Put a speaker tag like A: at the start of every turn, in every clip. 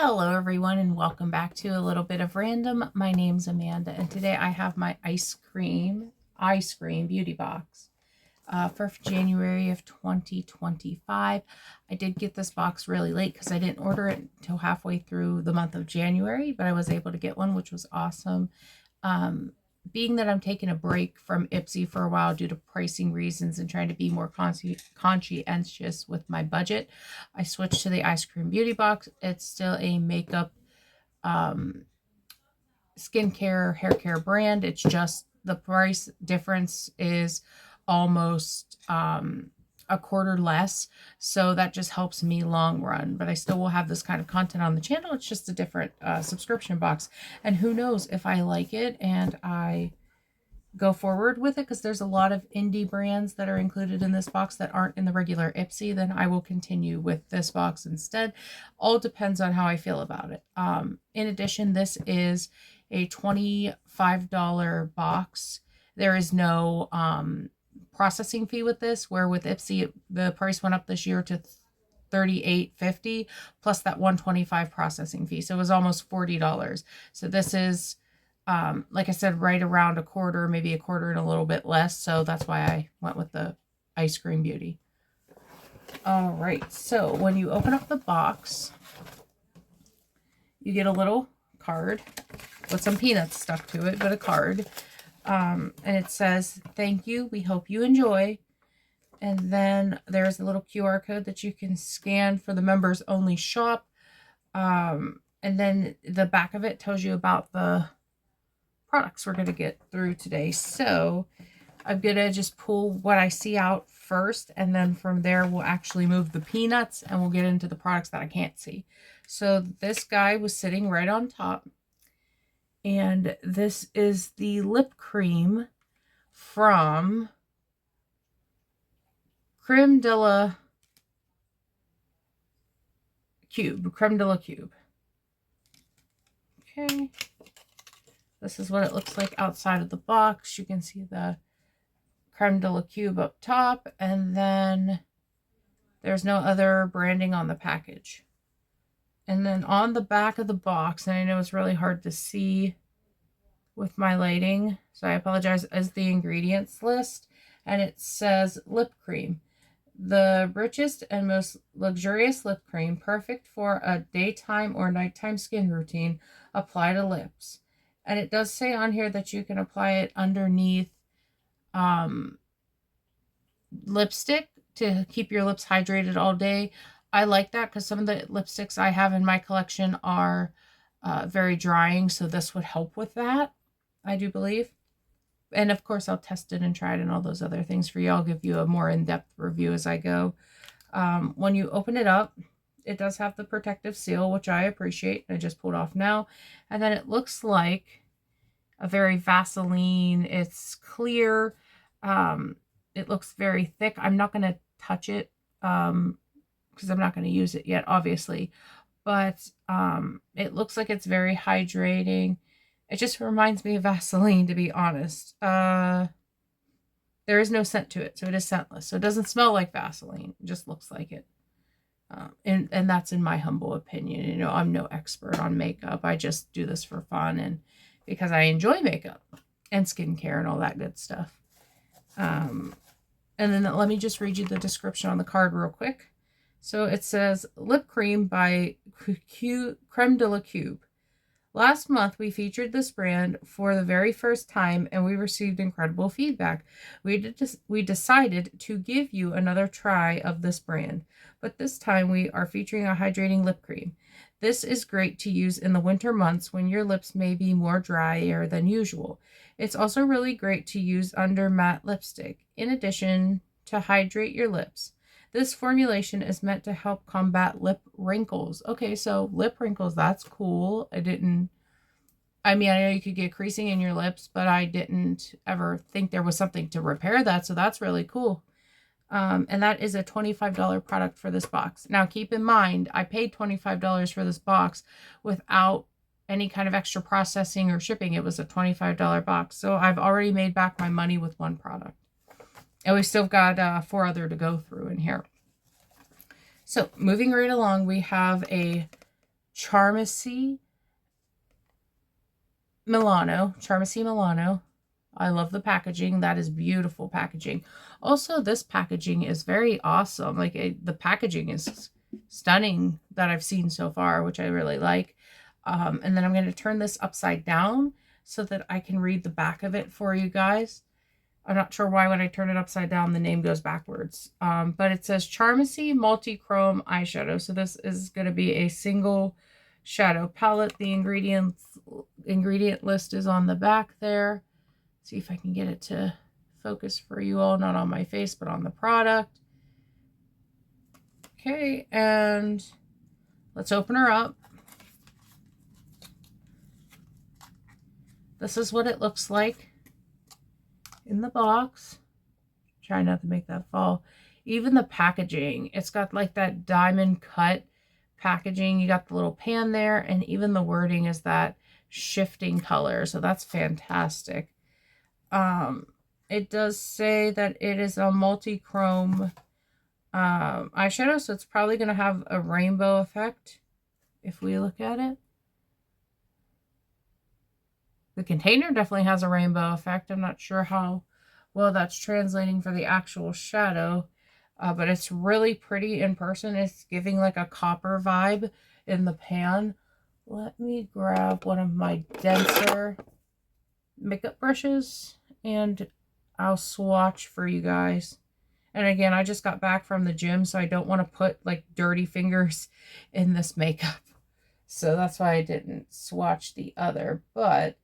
A: Hello everyone and welcome back to a little bit of random. My name's Amanda and today I have my EyeScream beauty box for January of 2025. I did get this box really late because I didn't order it until halfway through the month of January, but I was able to get one, which was awesome. Being that I'm taking a break from Ipsy for a while due to pricing reasons and trying to be more conscientious with my budget, I switched to the EyeScream beauty box. It's still a makeup, skincare, hair care brand. It's just the price difference is almost a quarter less, so that just helps me long run, but I still will have this kind of content on the channel. It's just a different subscription box, and who knows if I like it and I go forward with it, because there's a lot of indie brands that are included in this box that aren't in the regular Ipsy. Then I will continue with this box instead. All depends on how I feel about it. In addition, this is a $25 box. There is no processing fee with this, where with Ipsy the price went up this year to $38.50 plus that $125 processing fee, so it was almost $40. So this is like I said, right around a quarter, maybe a quarter and a little bit less, so that's why I went with the EyeScream Beauty. All right, so when you open up the box, you get a little card with some peanuts stuck to it, but a card. And it says, "Thank you. We hope you enjoy." And then there's a little QR code that you can scan for the members only shop. And then the back of it tells you about the products we're going to get through today. So I'm going to just pull what I see out first, and then from there we'll actually move the peanuts and we'll get into the products that I can't see. So this guy was sitting right on top. And this is the lip cream from Creme de la Cube. Okay. This is what it looks like outside of the box. You can see the Creme de la Cube up top, and then there's no other branding on the package. And then on the back of the box, and I know it's really hard to see with my lighting, so I apologize, is the ingredients list. And it says lip cream. The richest and most luxurious lip cream, perfect for a daytime or nighttime skin routine. Apply to lips. And it does say on here that you can apply it underneath lipstick to keep your lips hydrated all day. I like that because some of the lipsticks I have in my collection are very drying, so this would help with that, I do believe. And of course, I'll test it and try it and all those other things for you. I'll give you a more in-depth review as I go. When you open it up, it does have the protective seal, which I appreciate. I just pulled off now. And then it looks like a very Vaseline. It's clear. It looks very thick. I'm not going to touch it because I'm not going to use it yet, obviously. But it looks like it's very hydrating. It just reminds me of Vaseline, to be honest. There is no scent to it, so it is scentless. So it doesn't smell like Vaseline. It just looks like it. And that's in my humble opinion. You know, I'm no expert on makeup. I just do this for fun and because I enjoy makeup and skincare and all that good stuff. And then let me just read you the description on the card real quick. So it says, lip cream by Creme de la Cube. Last month, we featured this brand for the very first time, and we received incredible feedback. We decided to give you another try of this brand, but this time we are featuring a hydrating lip cream. This is great to use in the winter months when your lips may be more drier than usual. It's also really great to use under matte lipstick, in addition to hydrate your lips. This formulation is meant to help combat lip wrinkles. Okay, so lip wrinkles, that's cool. I know you could get creasing in your lips, but I didn't ever think there was something to repair that, so that's really cool. And that is a $25 product for this box. Now, keep in mind, I paid $25 for this box without any kind of extra processing or shipping. It was a $25 box, so I've already made back my money with one product. And we still got 4 other to go through in here. So moving right along, we have a Charmacy Milano. I love the packaging. That is beautiful packaging. Also, this packaging is very awesome. Like the packaging is stunning that I've seen so far, which I really like. And then I'm going to turn this upside down so that I can read the back of it for you guys. I'm not sure why when I turn it upside down, the name goes backwards. But it says Charmacy Multi-Chrome Eyeshadow. So this is going to be a single shadow palette. The ingredient list is on the back there. See if I can get it to focus for you all, not on my face, but on the product. Okay, and let's open her up. This is what it looks like in the box. Try not to make that fall. Even the packaging, it's got like that diamond cut packaging. You got the little pan there, and even the wording is that shifting color. So that's fantastic. It does say that it is a multi-chrome eyeshadow, so it's probably going to have a rainbow effect if we look at it. The container definitely has a rainbow effect. I'm not sure how well that's translating for the actual shadow, but it's really pretty in person. It's giving like a copper vibe in the pan. Let me grab one of my denser makeup brushes and I'll swatch for you guys. And again, I just got back from the gym, so I don't want to put like dirty fingers in this makeup. So that's why I didn't swatch the other, but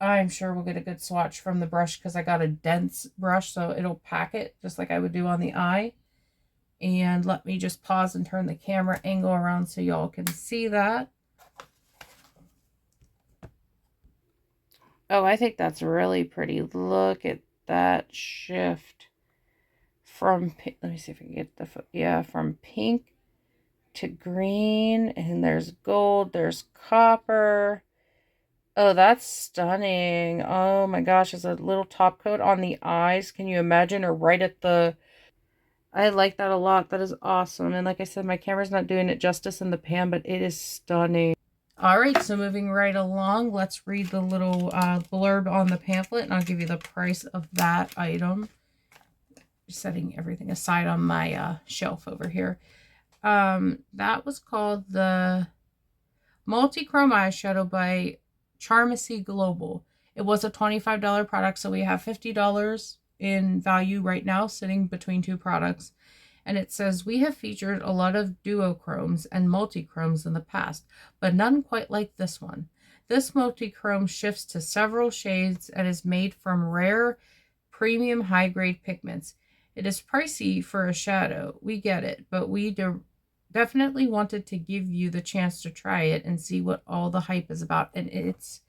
A: I'm sure we'll get a good swatch from the brush because I got a dense brush, so it'll pack it just like I would do on the eye. And let me just pause and turn the camera angle around so y'all can see that. Oh, I think that's really pretty. Look at that shift from, let me see if I can get the, yeah, from pink to green, and there's gold, there's copper. Oh, that's stunning. Oh my gosh, there's a little top coat on the eyes. Can you imagine? Or right at the, I like that a lot. That is awesome. And like I said, my camera's not doing it justice in the pan, but it is stunning. All right, so moving right along, let's read the little blurb on the pamphlet, and I'll give you the price of that item. Setting everything aside on my shelf over here. That was called the Multi-Chrome Eyeshadow by Charmacy Global. It was a $25 product, so we have $50 in value right now sitting between two products. And it says, we have featured a lot of duochromes and multi-chromes in the past, but none quite like this one. This multi-chrome shifts to several shades and is made from rare, premium high-grade pigments. It is pricey for a shadow. We get it, but we definitely wanted to give you the chance to try it and see what all the hype is about. And it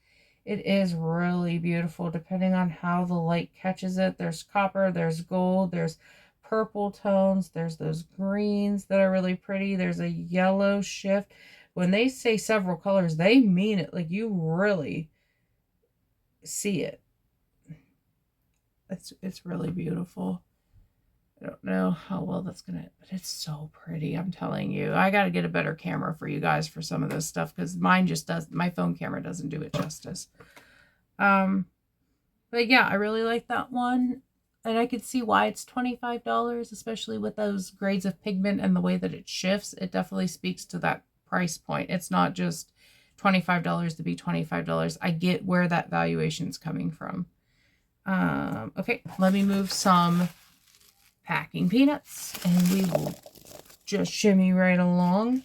A: is really beautiful depending on how the light catches it. There's copper, there's gold, there's purple tones, there's those greens that are really pretty, there's a yellow shift. When they say several colors, they mean it. Like, you really see it. It's really beautiful. I don't know how well that's gonna, but it's so pretty. I'm telling you, I got to get a better camera for you guys for some of this stuff because mine just does, my phone camera doesn't do it justice. But yeah, I really like that one. And I could see why it's $25, especially with those grades of pigment and the way that it shifts. It definitely speaks to that price point. It's not just $25 to be $25. I get where that valuation is coming from. Okay, let me move some packing peanuts and we will just shimmy right along.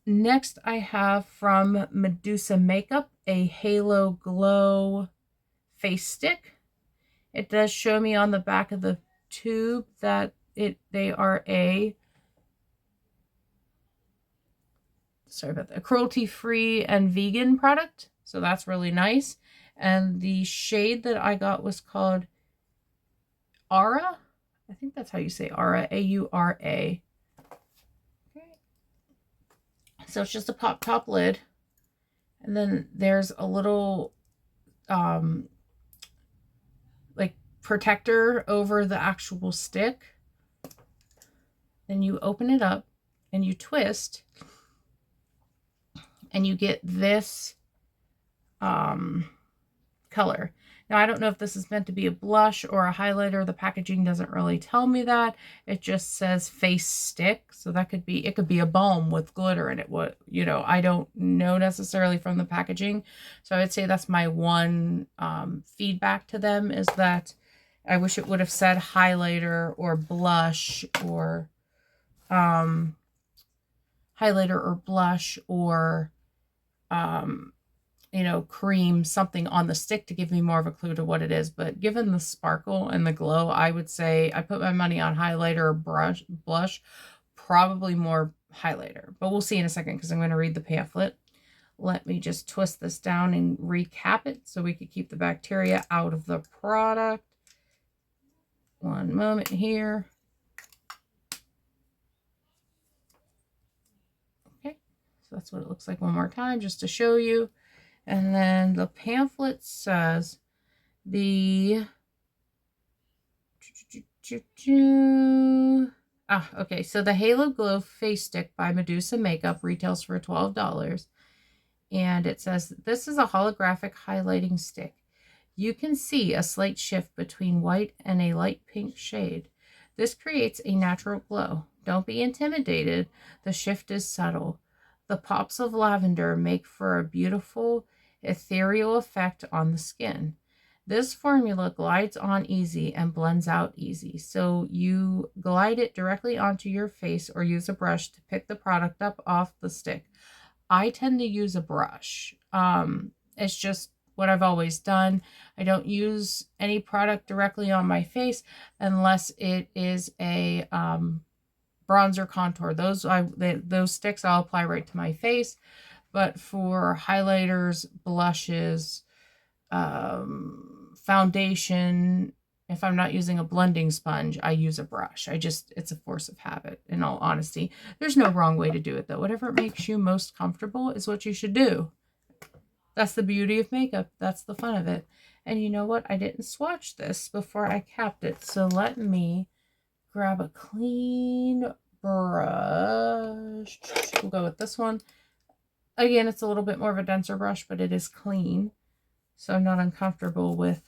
A: Next, I have from Medusa Makeup a Halo Glow face stick. It does show me on the back of the tube that they are a cruelty-free and vegan product. So that's really nice. And the shade that I got was called Aura. I think that's how you say Aura, A-U-R-A. Okay. So it's just a pop top lid. And then there's a little like protector over the actual stick. Then you open it up and you twist and you get this color. Now, I don't know if this is meant to be a blush or a highlighter. The packaging doesn't really tell me that. It just says face stick. So that could be, it could be a balm with glitter in it. What, you know, I don't know necessarily from the packaging. So I would say that's my one feedback to them, is that I wish it would have said highlighter or blush or highlighter or blush or you know, cream, something on the stick to give me more of a clue to what it is. But given the sparkle and the glow, I would say I put my money on highlighter or blush, probably more highlighter. But we'll see in a second because I'm going to read the pamphlet. Let me just twist this down and recap it so we could keep the bacteria out of the product. One moment here. Okay, so that's what it looks like one more time just to show you. And then the pamphlet says okay, so the Halo Glow Face Stick by Medusa Makeup retails for $12. And it says, this is a holographic highlighting stick. You can see a slight shift between white and a light pink shade. This creates a natural glow. Don't be intimidated. The shift is subtle. The pops of lavender make for a beautiful, ethereal effect on the skin. This formula glides on easy and blends out easy. So you glide it directly onto your face or use a brush to pick the product up off the stick. I tend to use a brush. It's just what I've always done. I don't use any product directly on my face unless it is a bronzer contour. Those sticks I'll apply right to my face. But for highlighters, blushes, foundation, if I'm not using a blending sponge, I use a brush. It's a force of habit, in all honesty. There's no wrong way to do it, though. Whatever makes you most comfortable is what you should do. That's the beauty of makeup. That's the fun of it. And you know what? I didn't swatch this before I capped it. So let me grab a clean brush. We'll go with this one. Again, it's a little bit more of a denser brush, but it is clean. So I'm not uncomfortable with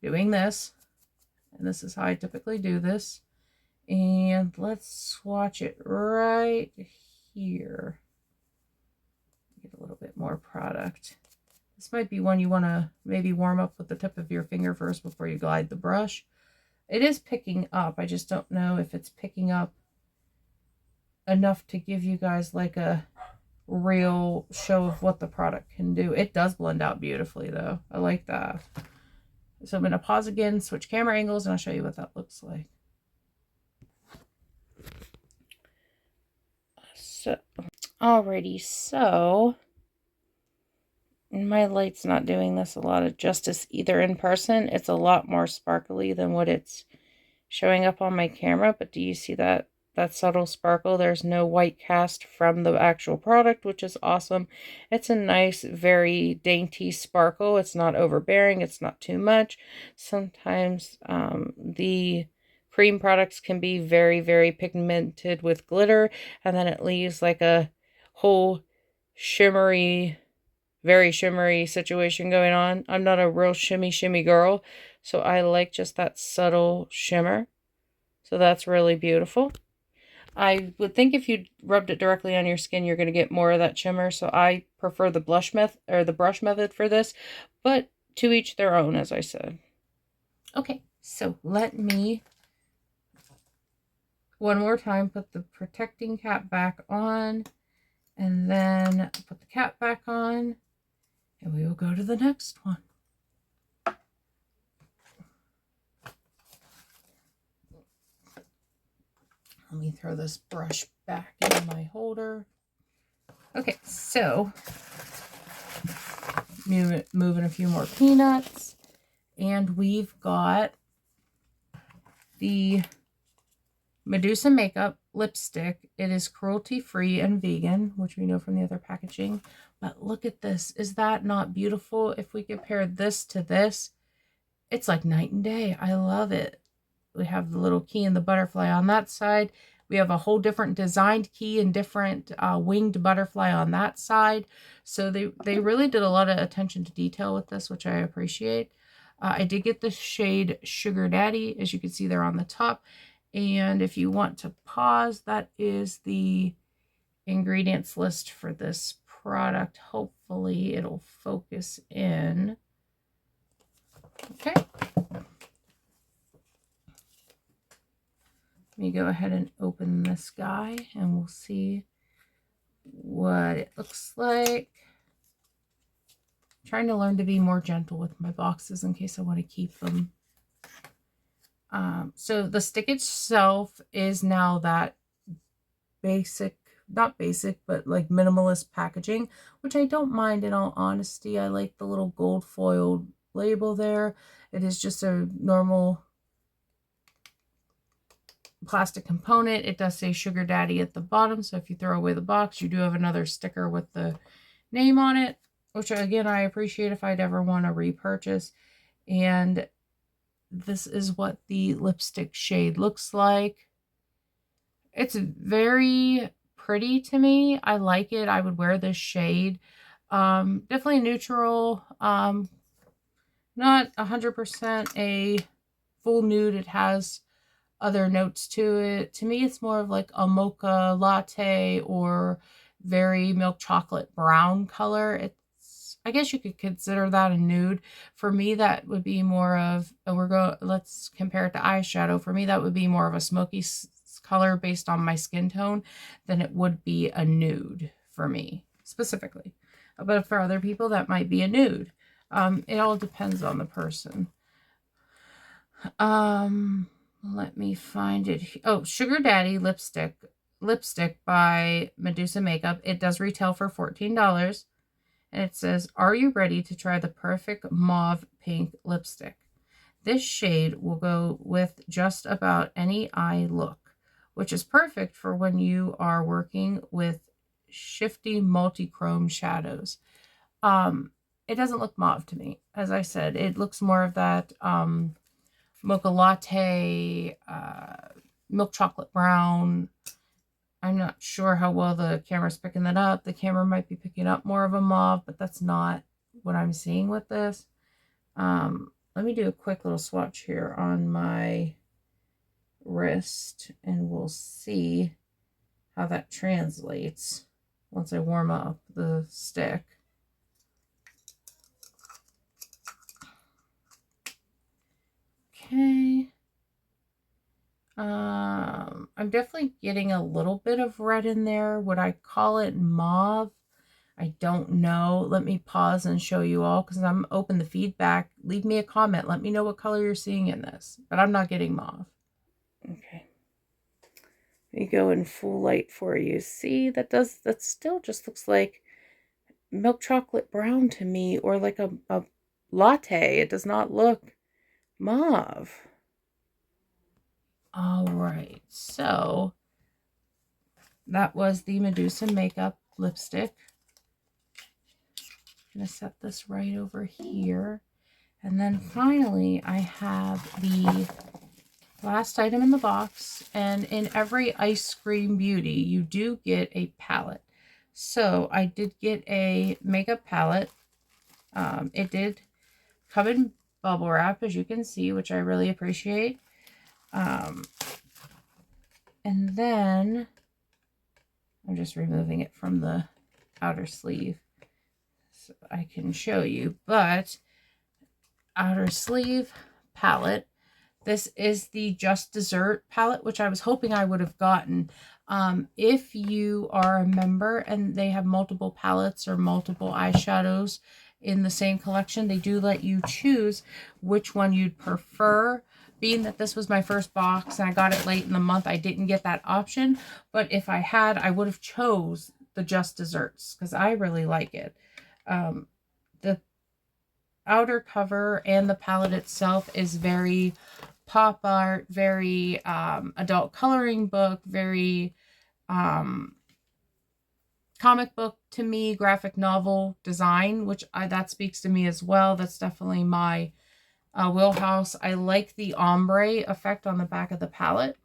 A: doing this. And this is how I typically do this. And let's swatch it right here. Get a little bit more product. This might be one you want to maybe warm up with the tip of your finger first before you glide the brush. It is picking up. I just don't know if it's picking up enough to give you guys like a real show of what the product can do. It does blend out beautifully though. I like that. So I'm going to pause again, switch camera angles, and I'll show you what that looks like. So, alrighty, so my light's not doing this a lot of justice either in person. It's a lot more sparkly than what it's showing up on my camera, but do you see that subtle sparkle? There's no white cast from the actual product, which is awesome. It's a nice, very dainty sparkle. It's not overbearing. It's not too much. Sometimes the cream products can be very, very pigmented with glitter, and then it leaves like a whole shimmery, very shimmery situation going on. I'm not a real shimmy girl, so I like just that subtle shimmer. So that's really beautiful. I would think if you rubbed it directly on your skin, you're going to get more of that shimmer. So I prefer the blush method or the brush method for this, but to each their own, as I said. Okay, so let me one more time put the protecting cap back on, and then put the cap back on, and we will go to the next one. Let me throw this brush back in my holder. Okay, so moving a few more peanuts, and we've got the Medusa Makeup lipstick. It is cruelty-free and vegan, which we know from the other packaging. But look at this. Is that not beautiful? If we compare this to this, it's like night and day. I love it. We have the little key and the butterfly on that side. We have a whole different designed key and different winged butterfly on that side. So they really did a lot of attention to detail with this, which I appreciate. I did get the shade Sugar Daddy, as you can see there on the top. And if you want to pause, that is the ingredients list for this product. Hopefully it'll focus in. Okay. Let me go ahead and open this guy and we'll see what it looks like. I'm trying to learn to be more gentle with my boxes in case I want to keep them. So the stick itself is now that basic, not basic, but like minimalist packaging, which I don't mind in all honesty. I like the little gold foiled label there. It is just a normal plastic component. It does say Sugar Daddy at the bottom, so if you throw away the box, you do have another sticker with the name on it, which again I appreciate if I'd ever want to repurchase. And this is what the lipstick shade looks like. It's very pretty to me. I like it. I would wear this shade. Definitely neutral. Not 100% a full nude. It has other notes to it. To me, it's more of like a mocha latte or very milk chocolate brown color. It's, I guess you could consider that a nude. For me, that would be more of, let's compare it to eyeshadow. For me, that would be more of a smoky color based on my skin tone than it would be a nude for me specifically. But for other people, that might be a nude. It all depends on the person. Let me find it. Oh, Sugar Daddy lipstick by Medusa Makeup. It does retail for $14. And it says, are you ready to try the perfect mauve pink lipstick? This shade will go with just about any eye look, which is perfect for when you are working with shifty multi-chrome shadows. It doesn't look mauve to me. As I said, it looks more of that mocha latte, milk chocolate brown. I'm not sure how well the camera's picking that up. The camera might be picking up more of a mauve, but that's not what I'm seeing with this. Let me do a quick little swatch here on my wrist and we'll see how that translates once I warm up the stick. Okay. I'm definitely getting a little bit of red in there. Would I call it mauve? I don't know. Let me pause and show you all because I'm open to feedback. Leave me a comment. Let me know what color you're seeing in this. But I'm not getting mauve. Okay. Let me go in full light for you. See, that still just looks like milk chocolate brown to me, or like a latte. It does not look mauve. All right, so that was the Medusa Makeup lipstick. I'm gonna set this right over here. And then finally, I have the last item in the box. And in every EyeScream Beauty, you do get a palette. So I did get a makeup palette. It did come in bubble wrap, as you can see, which I really appreciate. And then I'm just removing it from the outer sleeve so I can show you. But outer sleeve palette. This is the Just Dessert palette, which I was hoping I would have gotten. If you are a member and they have multiple palettes or multiple eyeshadows in the same collection, they do let you choose which one you'd prefer. Being that this was my first box and I got it late in the month, I didn't get that option. But if I had, I would have chose the Just Desserts because I really like it. The outer cover and the palette itself is very pop art, very adult coloring book, very comic book to me, graphic novel design, which that speaks to me as well. That's definitely my wheelhouse. I like the ombre effect on the back of the palette.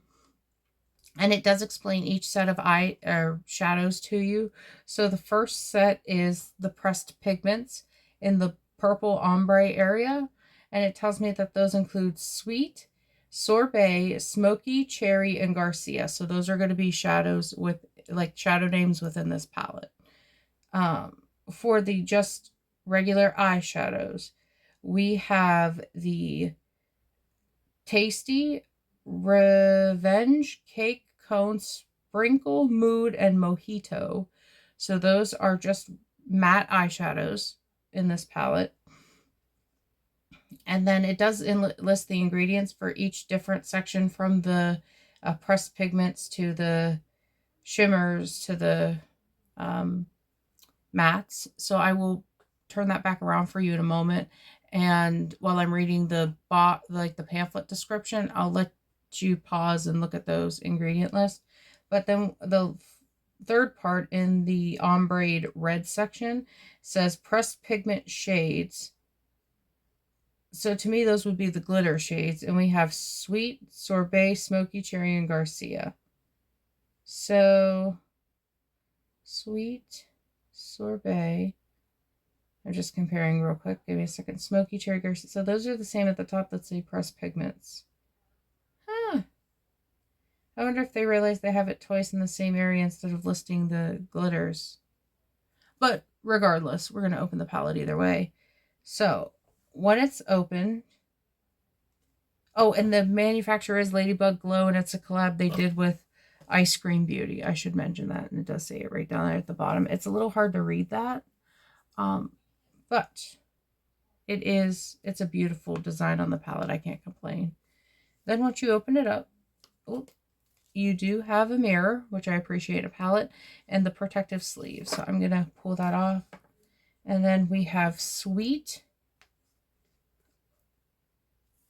A: And it does explain each set of eye or shadows to you. So the first set is the pressed pigments in the purple ombre area. And it tells me that those include Sweet, Sorbet, Smoky, Cherry, and Garcia. So those are going to be shadows with like shadow names within this palette. For the just regular eyeshadows, we have the Tasty, Revenge, Cake, Cone, Sprinkle, Mood, and Mojito. So those are just matte eyeshadows in this palette. And then it does list the ingredients for each different section, from the pressed pigments to the shimmers to the mattes. So I will turn that back around for you in a moment. And while I'm reading the pamphlet description, I'll let you pause and look at those ingredient lists. But then the third part in the ombre red section says pressed pigment shades. So to me, those would be the glitter shades. And we have Sweet, Sorbet, Smoky, Cherry, and Garcia. So Sweet, Sorbet. I'm just comparing real quick. Give me a second. Smoky, Cherry, Garcia. So those are the same at the top that say pressed pigments. Huh. I wonder if they realize they have it twice in the same area instead of listing the glitters. But regardless, we're going to open the palette either way. So when it's open, oh, and the manufacturer is Ladybug Glow, and it's a collab they did with EyeScream Beauty. I should mention that, and it does say it right down there at the bottom. It's a little hard to read that, but it's a beautiful design on the palette. I can't complain. Then once you open it up, you do have a mirror, which I appreciate, a palette, and the protective sleeve. So I'm going to pull that off. And then we have Sweet.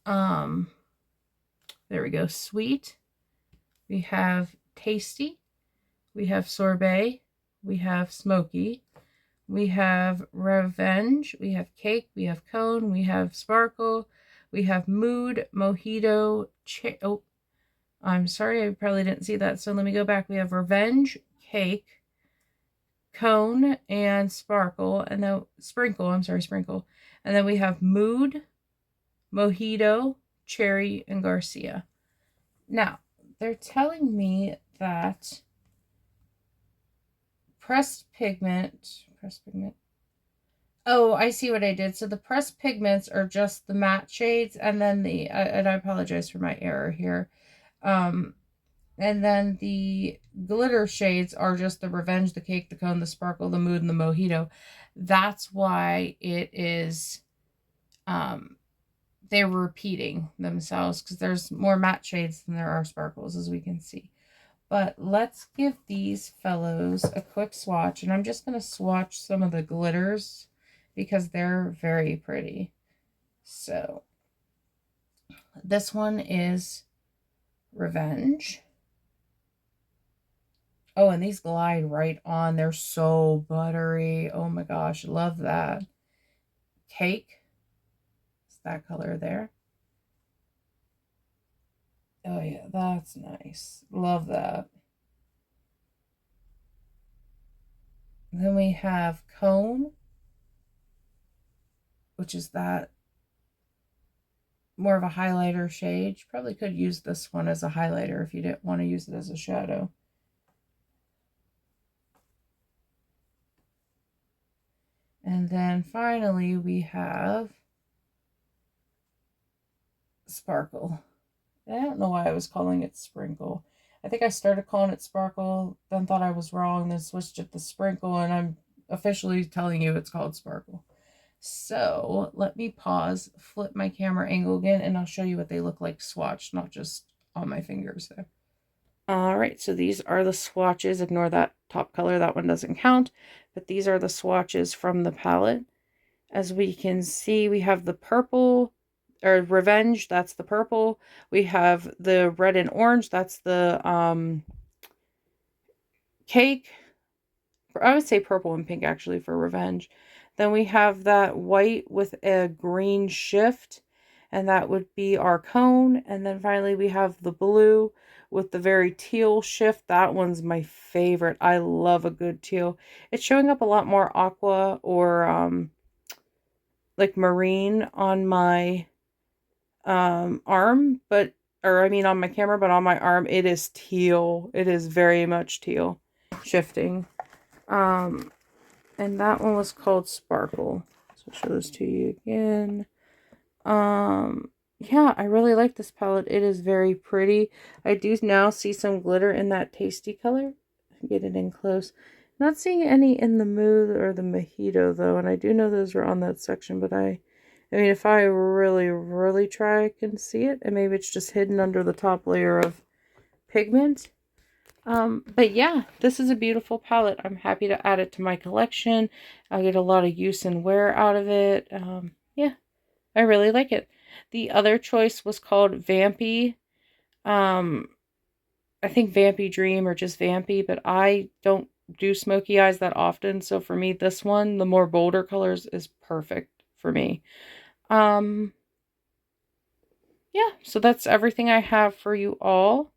A: There we go. Sweet. We have Tasty. We have Sorbet. We have Smoky. We have Revenge. We have Cake. We have Cone. We have Sparkle. We have Mood, Mojito. Oh, I'm sorry. I probably didn't see that. So let me go back. We have Revenge, Cake, Cone, and Sparkle. And then Sprinkle. I'm sorry, Sprinkle. And then we have Mood, Mojito, Cherry, and Garcia. Now, they're telling me that pressed pigment. Oh, I see what I did. So the pressed pigments are just the matte shades, and then and I apologize for my error here. And then the glitter shades are just the Revenge, the Cake, the Cone, the Sparkle, the Mood, and the Mojito. That's why it is, they're repeating themselves, because there's more matte shades than there are sparkles, as we can see. But let's give these fellows a quick swatch, and I'm just going to swatch some of the glitters because they're very pretty. So this one is Revenge. Oh, and these glide right on. They're so buttery. Oh my gosh, love that. Cake. It's that color there. Oh yeah, that's nice. Love that. Then we have Cone, which is that more of a highlighter shade. You probably could use this one as a highlighter if you didn't want to use it as a shadow. And then finally we have Sparkle. I don't know why I was calling it Sprinkle. I think I started calling it Sparkle, then thought I was wrong, then switched it to Sprinkle, and I'm officially telling you it's called Sparkle. So let me pause, flip my camera angle again, and I'll show you what they look like swatched, not just on my fingers there. All right, so these are the swatches. Ignore that top color, that one doesn't count, but these are the swatches from the palette. As we can see, we have the purple, or Revenge, that's the purple. We have the red and orange, that's the Cake. I would say purple and pink actually for Revenge. Then we have that white with a green shift. and that would be our cone. And then finally we have the blue with the very teal shift. That one's my favorite. I love a good teal. It's showing up a lot more aqua or like marine on my arm, but or I mean on my camera, but on my arm it is teal. It is very much teal shifting. And that one was called Sparkle. So I'll show this to you again. Yeah, I really like this palette. It is very pretty. I do now see some glitter in that Tasty color. Get it in close. Not seeing any in the Mood or the Mojito though, and I do know those are on that section, but I mean, if I really, really try, I can see it, and maybe it's just hidden under the top layer of pigment. But yeah, this is a beautiful palette. I'm happy to add it to my collection. I get a lot of use and wear out of it. Yeah, I really like it. The other choice was called Vampy. I think Vampy Dream or just Vampy, but I don't do smoky eyes that often. So for me, this one, the more bolder colors, is perfect for me. Yeah, so that's everything I have for you all.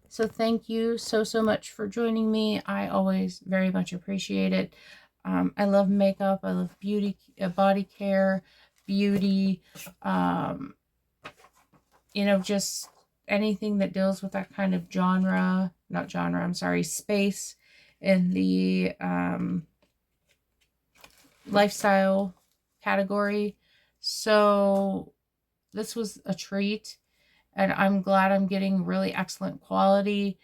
A: So thank you so much for joining me. I always very much appreciate it. I love makeup. I love beauty, body care, beauty, you know, just anything that deals with that kind of genre, not genre, I'm sorry, space in the lifestyle category. So this was a treat, and I'm glad I'm getting really excellent quality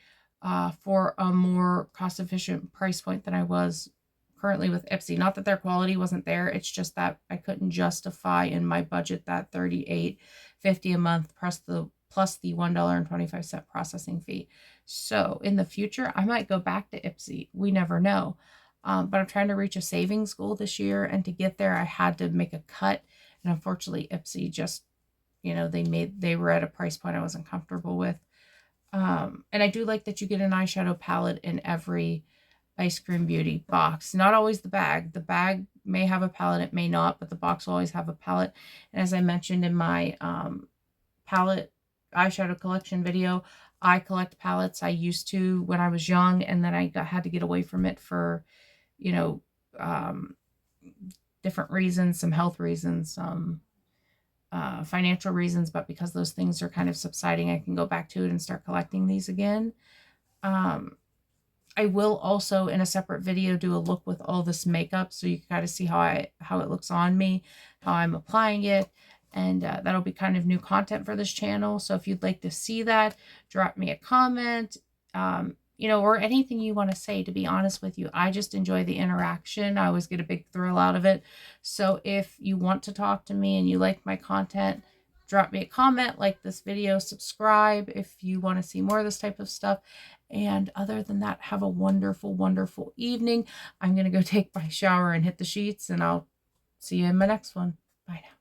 A: for a more cost-efficient price point than I was currently with Ipsy. Not that their quality wasn't there, it's just that I couldn't justify in my budget that $38.50 a month plus the $1.25 processing fee. So in the future, I might go back to Ipsy. We never know. But I'm trying to reach a savings goal this year, and to get there, I had to make a cut. And unfortunately, Ipsy just, you know, they were at a price point I wasn't comfortable with. And I do like that you get an eyeshadow palette in every EyeScream Beauty box. Not always the bag. The bag may have a palette, it may not, but the box will always have a palette. And as I mentioned in my palette eyeshadow collection video, I collect palettes. I used to when I was young, and then I had to get away from it for, you know, different reasons, some health reasons, some financial reasons, but because those things are kind of subsiding, I can go back to it and start collecting these again. I will also in a separate video do a look with all this makeup, so you can kind of see how it looks on me, how I'm applying it, and that'll be kind of new content for this channel. So if you'd like to see that, drop me a comment, you know, or anything you want to say. To be honest with you, I just enjoy the interaction. I always get a big thrill out of it. So if you want to talk to me and you like my content, drop me a comment, like this video, subscribe if you want to see more of this type of stuff. And other than that, have a wonderful, wonderful evening. I'm going to go take my shower and hit the sheets, and I'll see you in my next one. Bye now.